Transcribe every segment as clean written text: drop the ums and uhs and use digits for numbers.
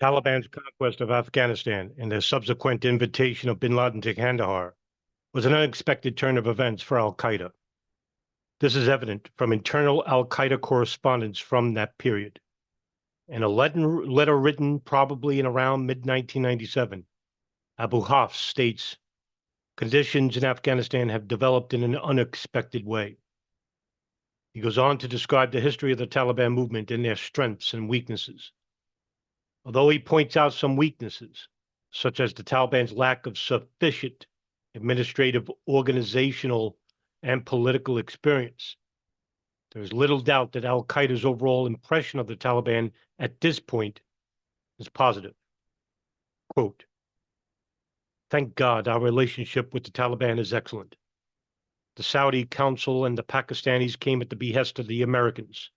Taliban's conquest of Afghanistan and the subsequent invitation of bin Laden to Kandahar was an unexpected turn of events for al-Qaeda. This is evident from internal al-Qaeda correspondence from that period. In a letter written probably in around mid-1997, Abu Hafs states, "Conditions in Afghanistan have developed in an unexpected way." He goes on to describe the history of the Taliban movement and their strengths and weaknesses. Although he points out some weaknesses, such as the Taliban's lack of sufficient administrative, organizational, and political experience, there is little doubt that al-Qaeda's overall impression of the Taliban at this point is positive. Quote, "Thank God our relationship with the Taliban is excellent. The Saudi Council and the Pakistanis came at the behest of the Americans,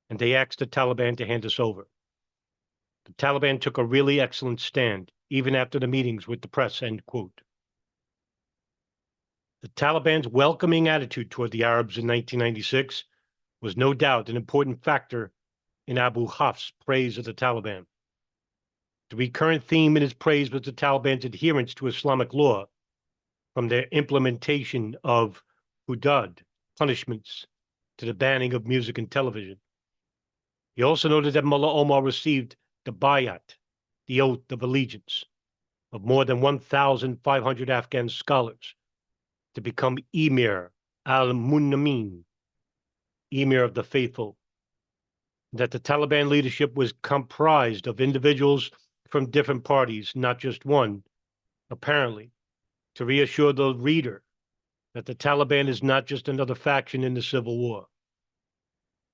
and they asked the Taliban to hand us over. The Taliban took a really excellent stand, even after the meetings with the press," end quote. The Taliban's welcoming attitude toward the Arabs in 1996 was no doubt an important factor in Abu Hafs' praise of the Taliban. The recurrent theme in his praise was the Taliban's adherence to Islamic law, from their implementation of hudud, punishments, to the banning of music and television. He also noted that Mullah Omar received the bayat, the oath of allegiance, of more than 1,500 Afghan scholars to become Emir al-Munnamin, Emir of the Faithful, that the Taliban leadership was comprised of individuals from different parties, not just one, apparently, to reassure the reader that the Taliban is not just another faction in the civil war.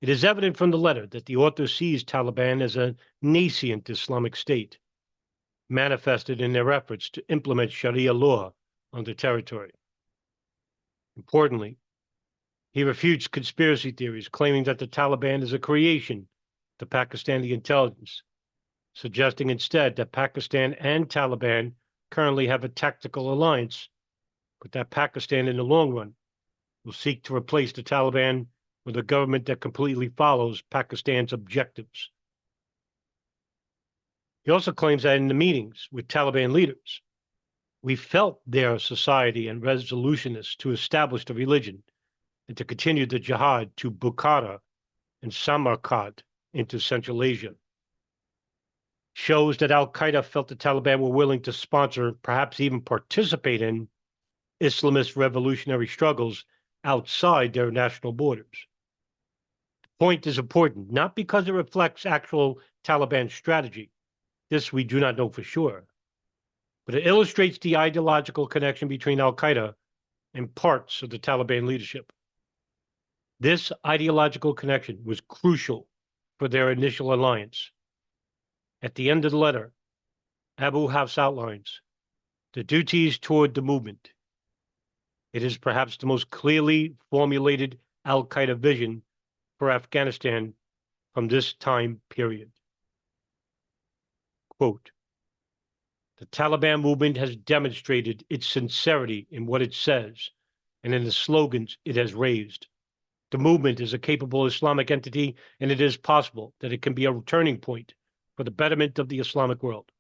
It is evident from the letter that the author sees Taliban as a nascent Islamic state, manifested in their efforts to implement Sharia law on the territory. Importantly, he refutes conspiracy theories claiming that the Taliban is a creation of the Pakistani intelligence, suggesting instead that Pakistan and Taliban currently have a tactical alliance, but that Pakistan in the long run will seek to replace the Taliban with a government that completely follows Pakistan's objectives. He also claims that in the meetings with Taliban leaders, we felt their society and resolutionists to establish the religion and to continue the jihad to Bukhara and Samarkand into Central Asia. Shows that al-Qaeda felt the Taliban were willing to sponsor, perhaps even participate in, Islamist revolutionary struggles outside their national borders. The point is important, not because it reflects actual Taliban strategy. This we do not know for sure. But it illustrates the ideological connection between al-Qaeda and parts of the Taliban leadership. This ideological connection was crucial for their initial alliance. At the end of the letter, Abu Hafs outlines the duties toward the movement. It is perhaps the most clearly formulated al-Qaeda vision for Afghanistan from this time period. Quote, "The Taliban movement has demonstrated its sincerity in what it says and in the slogans it has raised. The movement is a capable Islamic entity, and it is possible that it can be a turning point for the betterment of the Islamic world.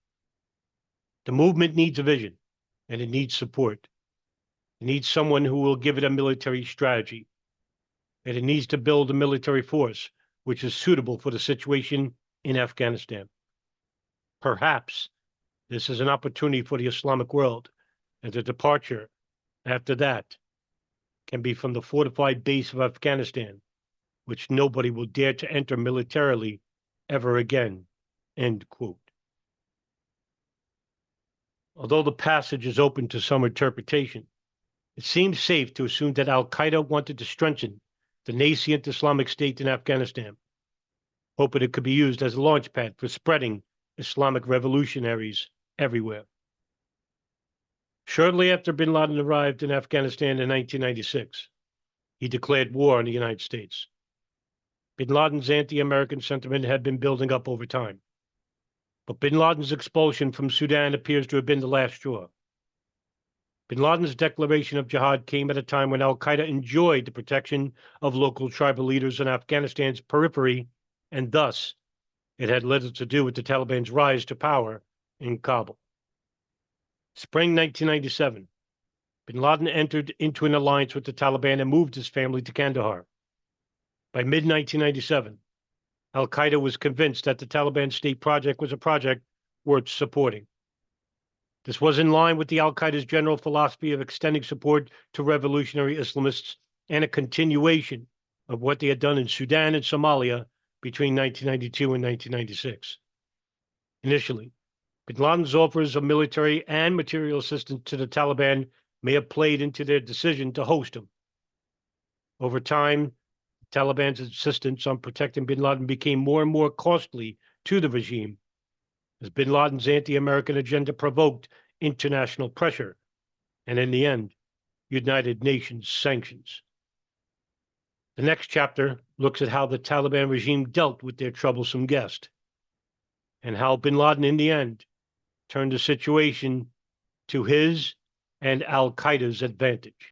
The movement needs a vision, and it needs support. It needs someone who will give it a military strategy, and it needs to build a military force which is suitable for the situation in Afghanistan. Perhaps this is an opportunity for the Islamic world, and the departure after that can be from the fortified base of Afghanistan, which nobody will dare to enter militarily ever again," end quote. Although the passage is open to some interpretation, it seems safe to assume that al-Qaeda wanted to strengthen the nascent Islamic State in Afghanistan, hoping it could be used as a launchpad for spreading Islamic revolutionaries everywhere. Shortly after bin Laden arrived in Afghanistan in 1996, he declared war on the United States. Bin Laden's anti-American sentiment had been building up over time, but bin Laden's expulsion from Sudan appears to have been the last straw. Bin Laden's declaration of jihad came at a time when al-Qaeda enjoyed the protection of local tribal leaders in Afghanistan's periphery, and thus it had little to do with the Taliban's rise to power in Kabul. Spring 1997, bin Laden entered into an alliance with the Taliban and moved his family to Kandahar. By mid-1997, al-Qaeda was convinced that the Taliban state project was a project worth supporting. This was in line with the al-Qaeda's general philosophy of extending support to revolutionary Islamists and a continuation of what they had done in Sudan and Somalia between 1992 and 1996. Initially, bin Laden's offers of military and material assistance to the Taliban may have played into their decision to host him. Over time, the Taliban's insistence on protecting bin Laden became more and more costly to the regime, as bin Laden's anti-American agenda provoked international pressure and, in the end, United Nations sanctions. The next chapter looks at how the Taliban regime dealt with their troublesome guest, and how bin Laden, in the end, turned the situation to his and al-Qaeda's advantage.